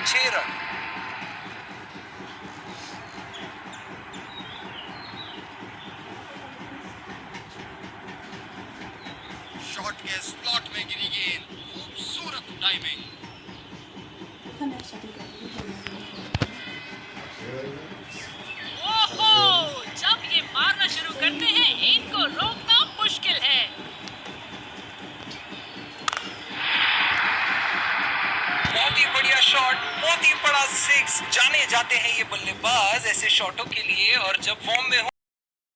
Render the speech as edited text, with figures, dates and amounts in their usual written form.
6 run. Shot के slot में गिरी गेंद, खूबसूरत टाइमिंग। ओहो, जब ये मारना शुरू करते हैं इनको रोकना मुश्किल है। बहुत ही बढ़िया शॉट, बहुत ही बड़ा सिक्स। जाने जाते हैं ये बल्लेबाज ऐसे शॉटों के लिए, और जब फॉर्म में हो